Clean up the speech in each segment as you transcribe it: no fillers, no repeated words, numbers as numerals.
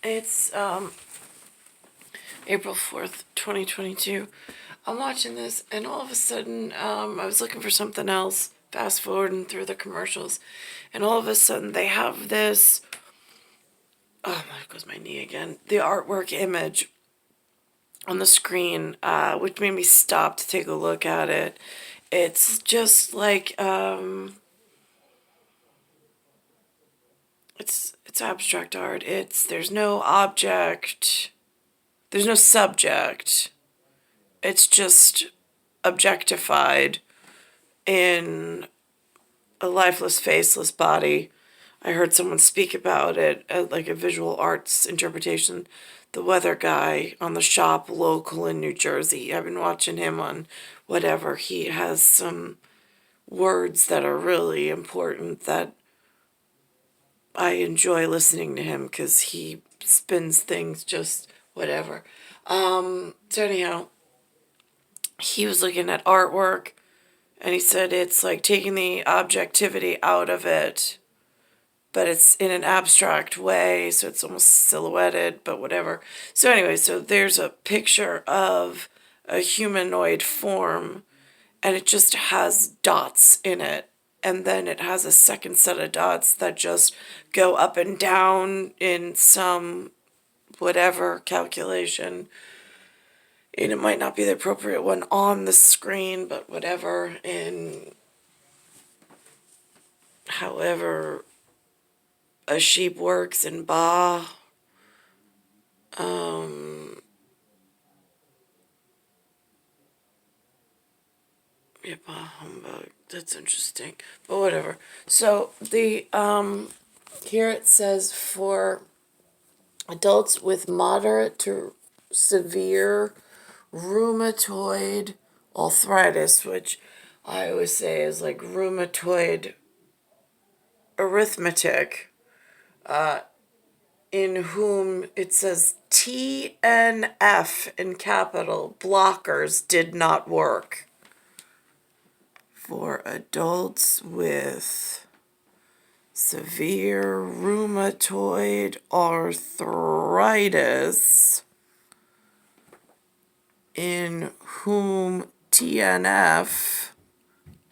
It's April 4th, 2022. I'm watching this, and all of a sudden, I was looking for something else, fast forwarding through the commercials, and all of a sudden they have this, oh my, goes my knee again, the artwork image on the screen, which made me stop to take a look at it. It's just like, it's abstract art. There's no object, there's no subject. It's just objectified in a lifeless, faceless body. I heard someone speak about it like a visual arts interpretation. The weather guy on the shop local in New Jersey. I've been watching him on whatever. He has some words that are really important that I enjoy listening to him because he spins things just whatever. So anyhow, he was looking at artwork and he said it's like taking the objectivity out of it, but it's in an abstract way, so it's almost silhouetted, but whatever. So anyway, so there's a picture of a humanoid form, and it just has dots in it. And then it has a second set of dots that just go up and down in some whatever calculation. And it might not be the appropriate one on the screen, but whatever. And however a sheep works in Ba. Yeah, Bah humbug. That's interesting. But whatever. So the here it says for adults with moderate to severe rheumatoid arthritis, which I always say is like rheumatoid arithmetic, in whom it says TNF in capital, blockers did not work. For adults with severe rheumatoid arthritis, in whom TNF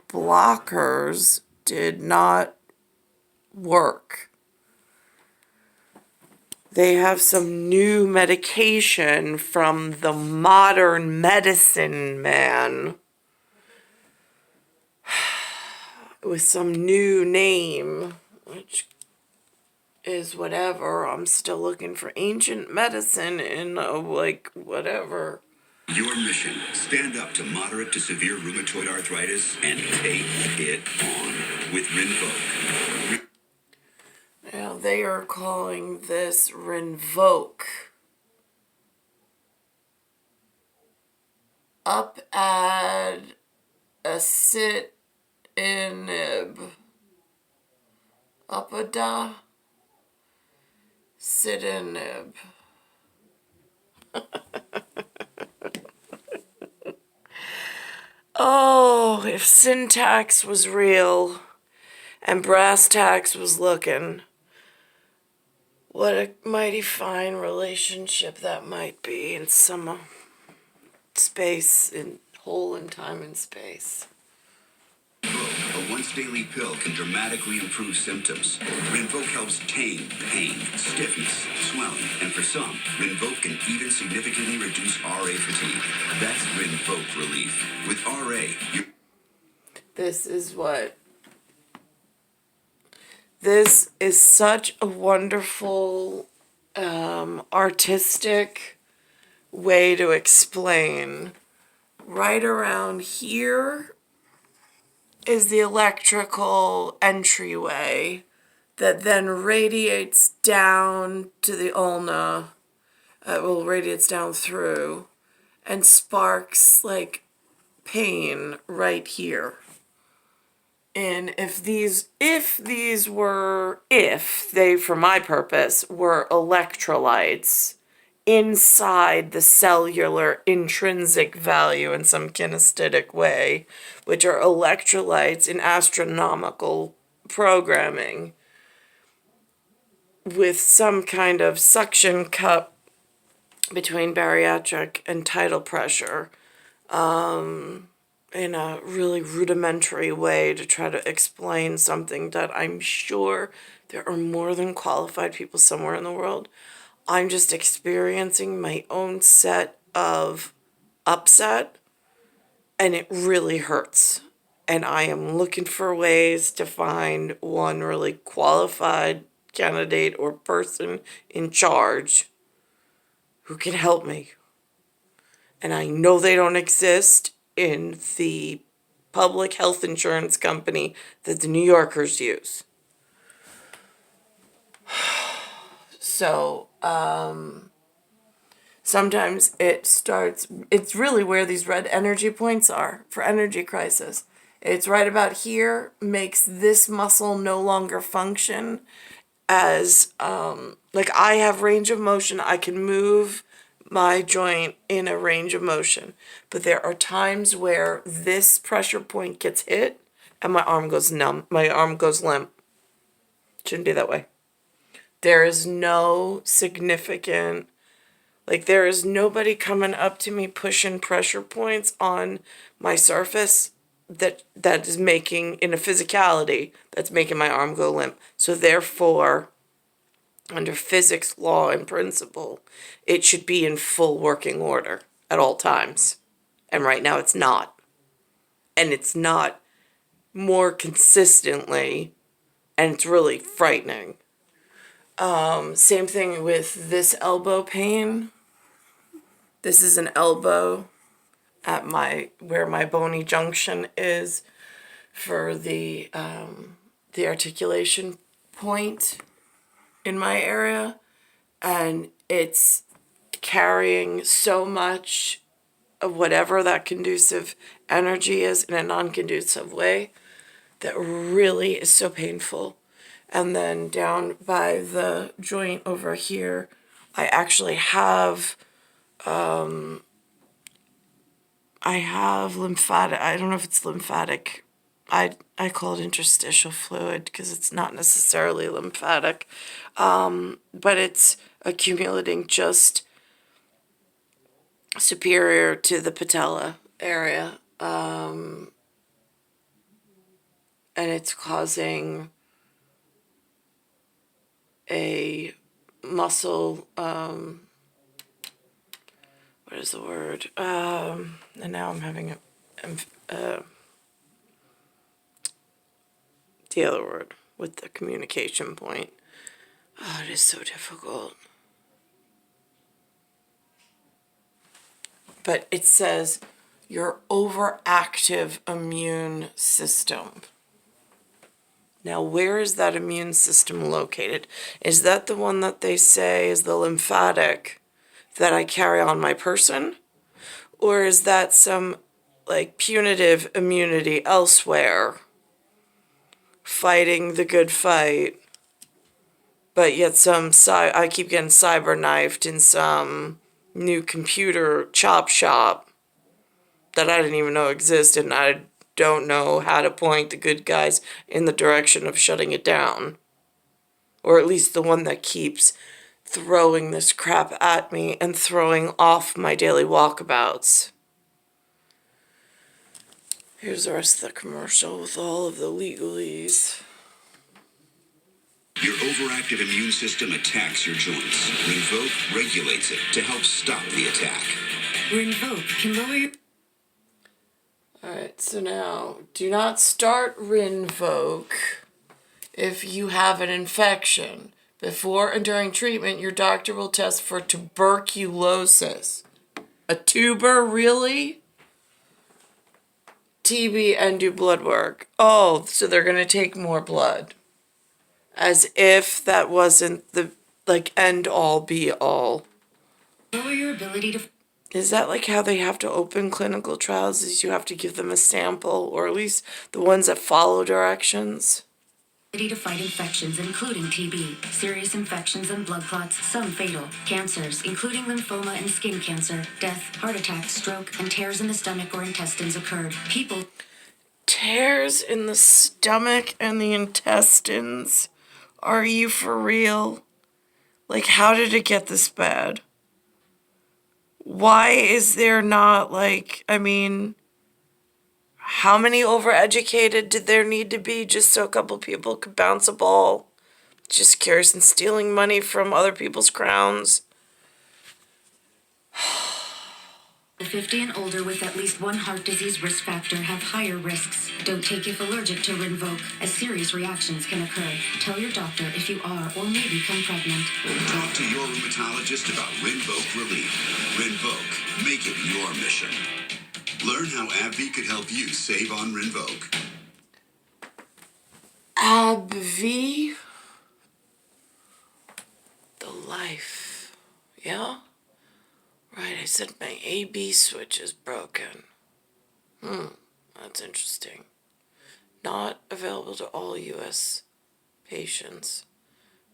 blockers did not work. They have some new medication from the modern medicine man with some new name, which is whatever. I'm still looking for ancient medicine in like whatever. Your mission, stand up to moderate to severe rheumatoid arthritis and take it on with Rinvoq. Now they are calling this Rinvoq. Up add a sit inib. Upada sitinib. Oh, if syntax was real and brass tacks was looking, what a mighty fine relationship that might be in some space, in hole in time and space. A once-daily pill can dramatically improve symptoms. Rinvoq helps tame pain, stiffness, swelling, and for some, Rinvoq can even significantly reduce RA fatigue. That's Rinvoq relief. With RA, This is such a wonderful, artistic way to explain. Right around here is the electrical entryway that then radiates down to the ulna, radiates down through, and sparks like pain right here. And if they, for my purpose, were electrolytes inside the cellular intrinsic value in some kinesthetic way, which are electrolytes in astronomical programming, with some kind of suction cup between bariatric and tidal pressure, in a really rudimentary way to try to explain something that I'm sure there are more than qualified people somewhere in the world. I'm just experiencing my own set of upset, and it really hurts. And I am looking for ways to find one really qualified candidate or person in charge who can help me. And I know they don't exist in the public health insurance company that the New Yorkers use. So, sometimes it's really where these red energy points are for energy crisis. It's right about here, makes this muscle no longer function as, like I have range of motion, I can move my joint in a range of motion. But there are times where this pressure point gets hit and my arm goes numb, my arm goes limp. Shouldn't be that way. There is no significant, like there is nobody coming up to me pushing pressure points on my surface that is making, in a physicality, that's making my arm go limp. So therefore, under physics law and principle, it should be in full working order at all times. And right now it's not. And it's not more consistently, and it's really frightening. Same thing with this elbow pain. This is an elbow at where my bony junction is for the articulation point in my area, and it's carrying so much of whatever that conducive energy is in a non-conducive way that really is so painful. And then down by the joint over here, I actually have lymphatic, I don't know if it's lymphatic. I call it interstitial fluid because it's not necessarily lymphatic. But it's accumulating just superior to the patella area. And it's causing a muscle, what is the word? And now I'm having the other word with the communication point. Oh, it is so difficult. But it says your overactive immune system. Now, where is that immune system located? Is that the one that they say is the lymphatic that I carry on my person? Or is that some like punitive immunity elsewhere, fighting the good fight, but yet I keep getting cyber knifed in some new computer chop shop that I didn't even know existed, and I don't know how to point the good guys in the direction of shutting it down. Or at least the one that keeps throwing this crap at me and throwing off my daily walkabouts. Here's the rest of the commercial with all of the legalese. Your overactive immune system attacks your joints. Rinvoq regulates it to help stop the attack. Rinvoq can lower your... Alright, so now, do not start Rinvoq if you have an infection. Before and during treatment, your doctor will test for tuberculosis. A tuber, really? TB and do blood work. Oh, so they're going to take more blood. As if that wasn't the, like, end-all, be-all. Lower your ability to... Is that like how they have to open clinical trials, is you have to give them a sample, or at least the ones that follow directions? ...to fight infections, including TB, serious infections and blood clots, some fatal, cancers, including lymphoma and skin cancer, death, heart attack, stroke, and tears in the stomach or intestines occurred. People... Tears in the stomach and the intestines? Are you for real? Like, how did it get this bad? Why is there not, like, I mean, how many overeducated did there need to be just so a couple people could bounce a ball? Just curious, and stealing money from other people's crowns. The 50 and older with at least one heart disease risk factor have higher risks. Don't take if allergic to Rinvoq, as serious reactions can occur. Tell your doctor if you are or may become pregnant. Talk to your rheumatologist about Rinvoq Relief. Rinvoq, make it your mission. Learn how AbbVie could help you save on Rinvoq. AbbVie? The life. Yeah? Right, I said my AB switch is broken. That's interesting. Not available to all U.S. patients.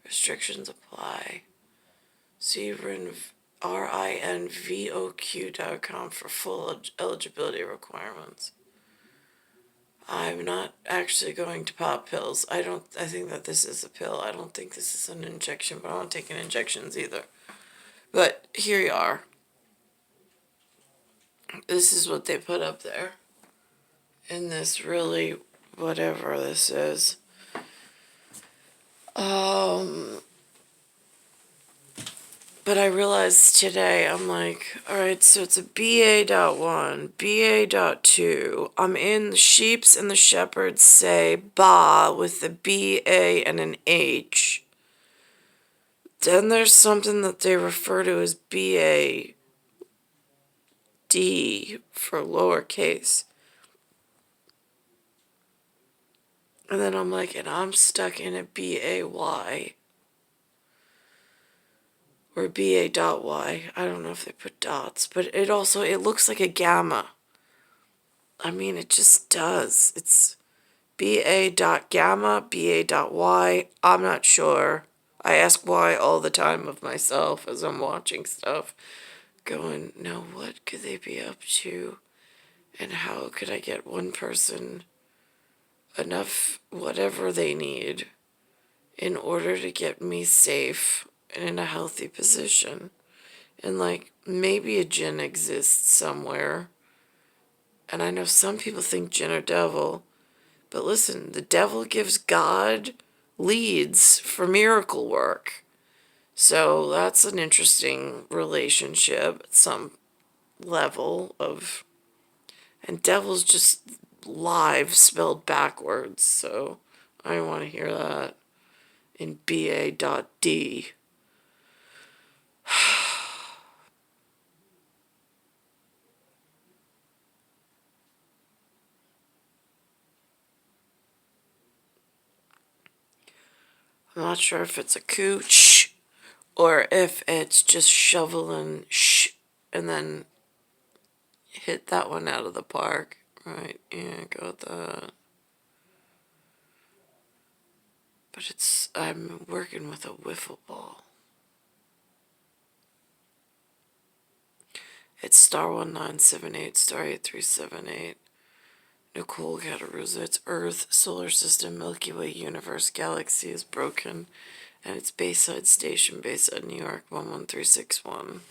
Restrictions apply. See rinvoq.com for full eligibility requirements. I'm not actually going to pop pills. I think that this is a pill. I don't think this is an injection, but I don't take injections either. But here you are. This is what they put up there. In this really, whatever this is. But I realized today, I'm like, alright, so it's a BA.1, BA.2. I'm in the sheeps and the shepherds say ba with the BA and an H. Then there's something that they refer to as BAD for lowercase. And then I'm like, and I'm stuck in a BAY. Or BA.Y. I don't know if they put dots, but it looks like a gamma. I mean, it just does. It's BA.gamma, BA.Y. I'm not sure. I ask why all the time of myself as I'm watching stuff. Going, now what could they be up to? And how could I get one person enough whatever they need in order to get me safe and in a healthy position? And like, maybe a jinn exists somewhere. And I know some people think jinn are devil. But listen, the devil gives God leads for miracle work. So that's an interesting relationship at some level of... And devil's just live spelled backwards. So I don't want to hear that in BA.D. I'm not sure if it's a cooch or if it's just shoveling and then hit that one out of the park. Right, yeah, go with that. But I'm working with a wiffle ball. It's star 1978, star 8378. Nicole, Cattaruzza. It's Earth, Solar System, Milky Way, Universe, Galaxy is broken. And it's Bayside Station, Bayside, New York, 11361.